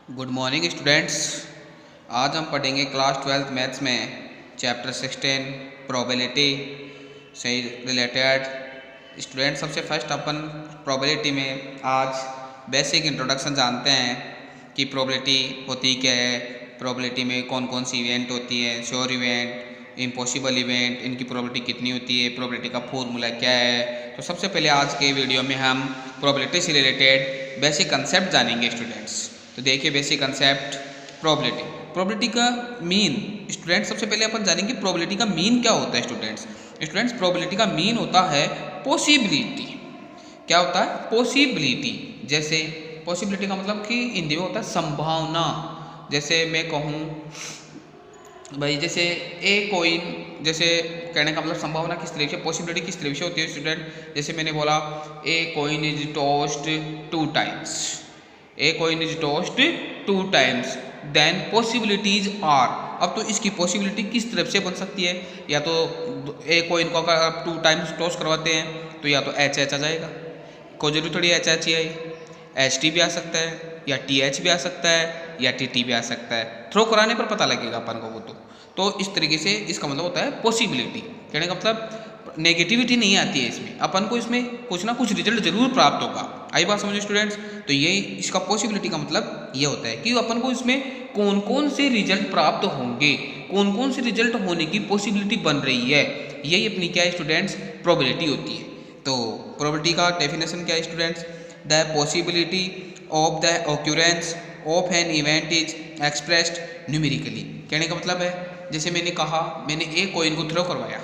Good morning students. आज हम पढ़ेंगे क्लास 12th मैथ्स में चैप्टर 16 प्रोबेबिलिटी से रिलेटेड। स्टूडेंट सबसे फर्स्ट अपन प्रोबेबिलिटी में आज बेसिक इंट्रोडक्शन जानते हैं कि प्रोबेबिलिटी होती क्या है, प्रोबेबिलिटी में कौन कौन सी इवेंट होती है, श्योर इवेंट, इम्पॉसिबल इवेंट, इनकी प्रोबेबिलिटी कितनी होती है, प्रोबेबिलिटी का फॉर्मूला क्या है। तो सबसे पहले आज के वीडियो में हम प्रोबेबिलिटी से रिलेटेड बेसिक कंसेप्ट जानेंगे स्टूडेंट्स। तो देखिए बेसिक कंसेप्ट प्रोबेबिलिटी। प्रोबेबिलिटी का मीन स्टूडेंट्स सबसे पहले अपन जानेंगे प्रोबेबिलिटी का मीन क्या होता है स्टूडेंट्स प्रोबेबिलिटी का मीन होता है पॉसिबिलिटी। क्या होता है? पॉसिबिलिटी। जैसे पॉसिबिलिटी का मतलब कि हिंदी में होता है संभावना। जैसे मैं कहूँ भाई, जैसे ए कोइन, जैसे कहने का मतलब संभावना किस तरीके से, पॉसिबिलिटी किस तरीके से होती है स्टूडेंट। जैसे मैंने बोला a coin is tossed 2 times, a coin is tossed 2 times, then possibilities are. अब तो इसकी पॉसिबिलिटी किस तरफ से बन सकती है, या तो ए कोइन को अगर आप 2 टाइम्स टॉस करवाते हैं तो या तो एच एच आ जाएगा, कोई जरूरी थोड़ी एच एच ही आई, एच टी भी आ सकता है, या टी एच भी आ सकता है, या टी टी भी आ सकता है। थ्रो कराने पर पता लगेगा अपन को वो तो इस तरीके से इसका मतलब होता है पॉसिबिलिटी। कहने का मतलब नेगेटिविटी नहीं आती है इसमें, अपन को इसमें कुछ ना कुछ रिजल्ट जरूर प्राप्त होगा। आई बात समझो स्टूडेंट्स। तो ये इसका पॉसिबिलिटी का मतलब ये होता है कि अपन को इसमें कौन कौन से रिजल्ट प्राप्त होंगे, कौन कौन से रिजल्ट होने की पॉसिबिलिटी बन रही है, यही अपनी क्या है स्टूडेंट्स, प्रोबेबिलिटी होती है। तो प्रोबेबिलिटी का डेफिनेशन क्या है students? The possibility of the occurrence of an event is expressed numerically. कहने का मतलब है, जैसे मैंने कहा मैंने ए कोइन को थ्रो करवाया,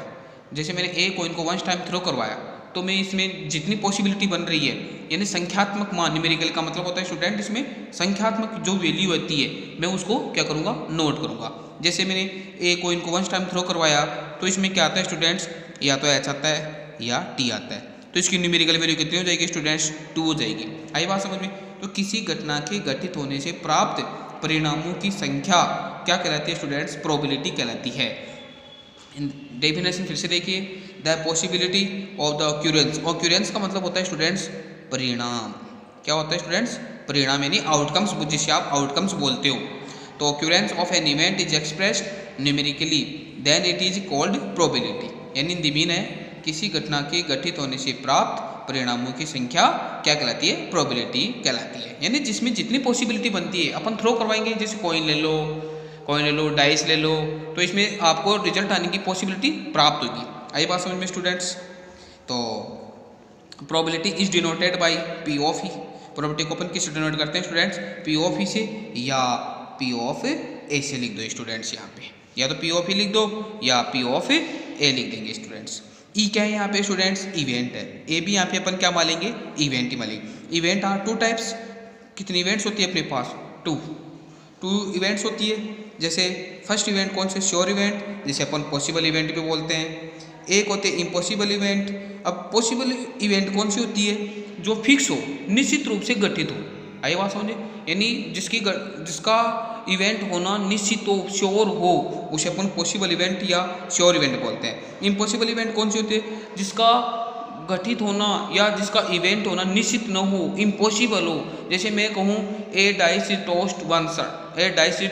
जैसे मैंने ए कोइन को 1 टाइम थ्रो करवाया, तो मैं इसमें जितनी पॉसिबिलिटी बन रही है, यानी संख्यात्मक मान, न्यूमेरिकल का मतलब होता है स्टूडेंट इसमें संख्यात्मक जो वैल्यू होती है मैं उसको क्या करूँगा, नोट करूँगा। जैसे मैंने ए कोइन को 1 टाइम थ्रो करवाया तो इसमें क्या आता है स्टूडेंट्स, या तो एच आता है या टी आता है। तो इसकी न्यूमेरिकल वैल्यू कितनी हो जाएगी स्टूडेंट्स? 2 हो जाएगी। आई बात समझ में। तो किसी घटना के घटित होने से प्राप्त परिणामों की संख्या क्या कहलाती है स्टूडेंट्स? प्रोबेबिलिटी कहलाती है। डेफिनेशन फिर से देखिए, the possibility of the occurrence. Occurrence का मतलब होता है स्टूडेंट्स परिणाम। क्या होता है स्टूडेंट्स? परिणाम, यानी आउटकम्स, जिसे आप आउटकम्स बोलते हो। तो occurrence of an event is expressed numerically, then it is called probability. यानी हिंदी मीन है किसी घटना के घटित होने से प्राप्त परिणामों की संख्या क्या कहलाती है? प्रोबेबिलिटी कहलाती है। यानी जिसमें जितनी पॉसिबिलिटी बनती है, अपन थ्रो करवाएंगे, जैसे कॉइन ले लो, डाइस ले लो, तो इसमें आपको रिजल्ट आने की पॉसिबिलिटी प्राप्त होगी। आई बात समझ में स्टूडेंट्स। तो probability is denoted by P of E. Probability को अपन किससे डिनोट करते हैं स्टूडेंट्स? पी ऑफ ई से या पी ऑफ ए से लिख दो स्टूडेंट्स। यहाँ पे या तो पी ऑफ ई लिख दो या पी ऑफ ए लिख देंगे स्टूडेंट्स। ई क्या है यहाँ पे स्टूडेंट्स? इवेंट है। ए भी यहाँ पे अपन क्या मानेंगे? इवेंट ही मानेंगे। Event are 2 types. कितनी इवेंट्स होती है अपने पास? 2 इवेंट्स होती है। जैसे फर्स्ट इवेंट कौन से? श्योर इवेंट, जिसे अपन पॉसिबल इवेंट भी बोलते हैं। एक होते हैं इम्पॉसिबल इवेंट। अब पॉसिबल इवेंट कौन सी होती है? जो फिक्स हो, निश्चित रूप से गठित हो। आई बात समझे। यानी जिसका इवेंट होना निश्चित हो, श्योर हो, उसे अपन पॉसिबल इवेंट या श्योर इवेंट बोलते हैं। इम्पॉसिबल इवेंट कौन सी होती है? जिसका घटित होना या जिसका इवेंट होना निश्चित न हो, इम्पॉसिबल हो। जैसे मैं कहूँ a dice is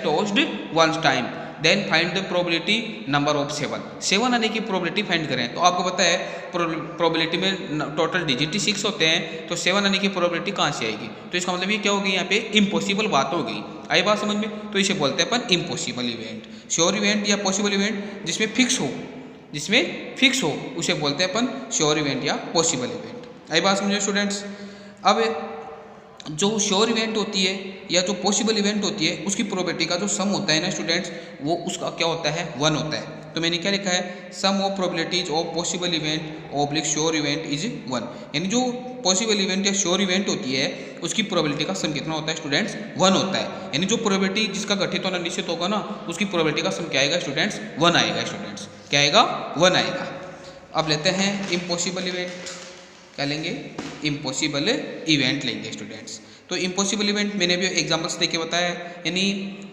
tossed once time, then find the probability number of 7 आने की प्रोबेबिलिटी फाइंड करें। तो आपको पता है प्रोबेबिलिटी में टोटल डिजिट 6 होते हैं, तो 7 आने की प्रोबेबिलिटी कहाँ से आएगी? तो इसका मतलब ये क्या होगी? यहाँ पे इम्पॉसिबल बात हो गई। आई बात समझ में। तो इसे बोलते हैं अपन इम्पॉसिबल इवेंट। श्योर इवेंट या पॉसिबल इवेंट जिसमें फिक्स हो उसे बोलते हैं अपन श्योर इवेंट या पॉसिबल इवेंट। आई बात समझे स्टूडेंट्स। अब जो श्योर इवेंट होती है या जो पॉसिबल इवेंट होती है, उसकी प्रोबेबिलिटी का जो सम होता है ना स्टूडेंट्स, वो उसका क्या होता है? 1 होता है। तो मैंने क्या लिखा है? Sum of probabilities of possible event oblique sure event is 1। यानी जो पॉसिबल इवेंट या श्योर इवेंट होती है उसकी प्रोबेबिलिटी का सम कितना होता है स्टूडेंट्स? 1 होता है। यानी जो प्रोबेबिलिटी जिसका घटित होना निश्चित होगा ना, उसकी प्रोबेबिलिटी का सम क्या आएगा स्टूडेंट्स? 1 आएगा स्टूडेंट्स। क्या आएगा? 1 आएगा। अब लेते हैं इम्पॉसिबल इवेंट। क्या लेंगे? इम्पॉसिबल इवेंट लेंगे स्टूडेंट्स। तो इम्पॉसिबल इवेंट मैंने भी एग्जाम्पल्स देके बताया। यानी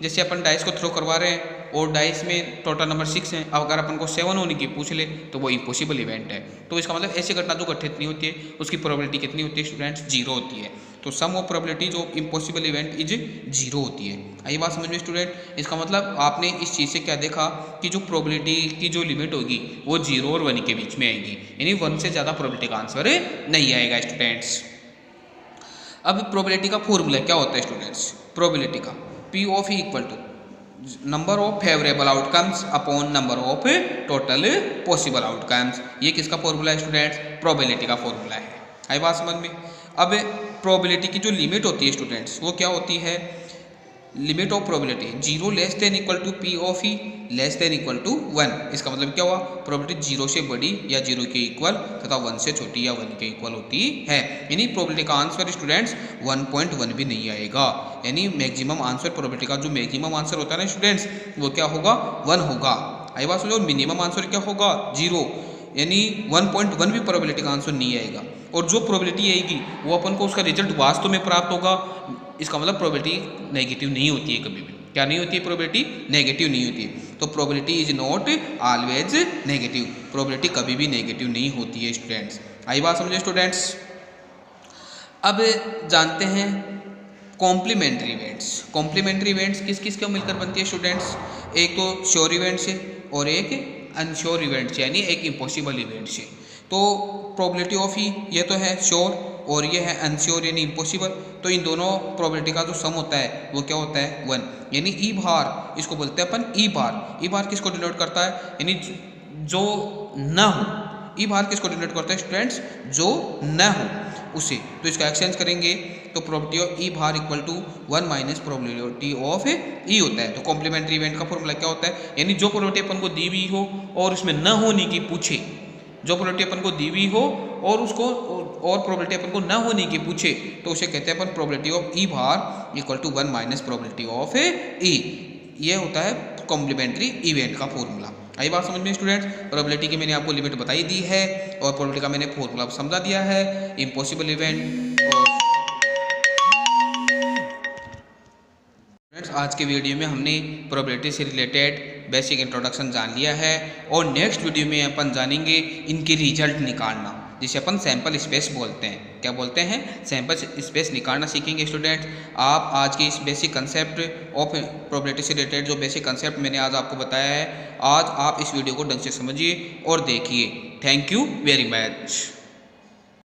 जैसे अपन डाइस को थ्रो करवा रहे हैं और डाइस में टोटल नंबर 6 है। अब अगर अपन को 7 होने की पूछ ले तो वो इम्पॉसिबल इवेंट है। तो इसका मतलब ऐसी घटना जो घटित नहीं होती है उसकी प्रोबेबिलिटी कितनी होती है स्टूडेंट्स, 0 होती है। तो sum of probabilities of impossible event is 0 होती है। आई बात समझ में स्टूडेंट। इसका मतलब आपने इस चीज़ से क्या देखा कि जो प्रोबेबिलिटी की जो लिमिट होगी वो 0 और 1 के बीच में आएगी, यानी 1 से ज़्यादा प्रोबेबिलिटी का आंसर नहीं आएगा स्टूडेंट्स। अब प्रोबेबिलिटी का फॉर्मूला क्या होता है स्टूडेंट्स, प्रोबेबिलिटी का P of E equal to number of favourable outcomes upon number of total possible outcomes. ये किसका फॉर्मूला है स्टूडेंट्स, प्रोबेबिलिटी का फॉर्मूला है। आई बात समझ में। अब प्रोबेबिलिटी की जो लिमिट होती है स्टूडेंट्स वो क्या होती है, limit of probability 0 less than equal to P of E less than equal to 1। इसका मतलब क्या हुआ, प्रोबेबिलिटी 0 से बड़ी या 0 के इक्वल तथा 1 से छोटी या 1 के इक्वल होती है। यानी प्रोबेबिलिटी का आंसर स्टूडेंट्स 1.1 भी नहीं आएगा। यानी मैक्सिमम आंसर, प्रोबेबिलिटी का जो मैक्सिमम आंसर होता है ना स्टूडेंट्स वो क्या होगा, 1 होगा। आई बात समझो। मिनिमम आंसर क्या होगा, 0, यानी 1.1 भी प्रोबेबिलिटी का आंसर नहीं आएगा। और जो प्रोबेबिलिटी आएगी वो अपन को उसका रिजल्ट वास्तव में प्राप्त होगा। इसका मतलब प्रोबेबिलिटी नेगेटिव नहीं होती है कभी भी। क्या नहीं होती है, प्रोबेबिलिटी नेगेटिव नहीं होती है। तो probability is not always negative, probability कभी भी नेगेटिव नहीं होती है स्टूडेंट्स। आई बात समझे स्टूडेंट्स। अब जानते हैं कॉम्प्लीमेंट्री इवेंट्स। कॉम्प्लीमेंट्री इवेंट्स किस किस को मिलकर बनती है स्टूडेंट्स, एक तो श्योर इवेंट्स है और एक अनश्योर इवेंट्स यानी एक इम्पॉसिबल इवेंट्स है। तो प्रोबेबिलिटी ऑफ ई ये तो है श्योर और ये है अनश्योर यानी इम्पॉसिबल। तो इन दोनों प्रोबेबिलिटी का जो सम होता है वो क्या होता है, 1। यानी ई बार, इसको बोलते हैं अपन ई बार। ई बार किसको डिनोट करता है, यानी जो न हो। ई बार किसको डिनोट करता है स्टूडेंट्स, जो न हो उसे। तो इसका एक्सचेंज करेंगे तो probability of E bar equal to 1 minus probability of E होता है। तो कॉम्प्लीमेंट्री इवेंट का फॉर्मूला क्या होता है, यानी जो प्रोबेबिलिटी अपन को दी हुई हो और उसमें न होने की पूछे, जो प्रोबेबिलिटी अपन को दी हुई हो और उसको और प्रोबेबिलिटी अपन को न होने की पूछे तो उसे कहते हैं अपन probability of E bar equal to 1 minus probability of E. ये होता है कॉम्प्लीमेंट्री इवेंट का फॉर्मूला। आई बात समझ में स्टूडेंट्स। प्रोबेबिलिटी की मैंने आपको लिमिट बताई दी है और प्रोबेबिलिटी का मैंने फॉर्मूला समझा दिया है। इम्पॉसिबल इवेंट और आज के वीडियो में हमने प्रोबेबिलिटी से रिलेटेड बेसिक इंट्रोडक्शन जान लिया है और नेक्स्ट वीडियो में अपन जानेंगे इनके रिजल्ट निकालना, जिसे अपन सैंपल स्पेस बोलते हैं। क्या बोलते हैं, सैंपल स्पेस निकालना सीखेंगे स्टूडेंट। आप आज के इस बेसिक कंसेप्ट ऑफ प्रोबेबिलिटी से रिलेटेड जो बेसिक कंसेप्ट मैंने आज आपको बताया है, आज आप इस वीडियो को ढंग से समझिए और देखिए। Thank you very much.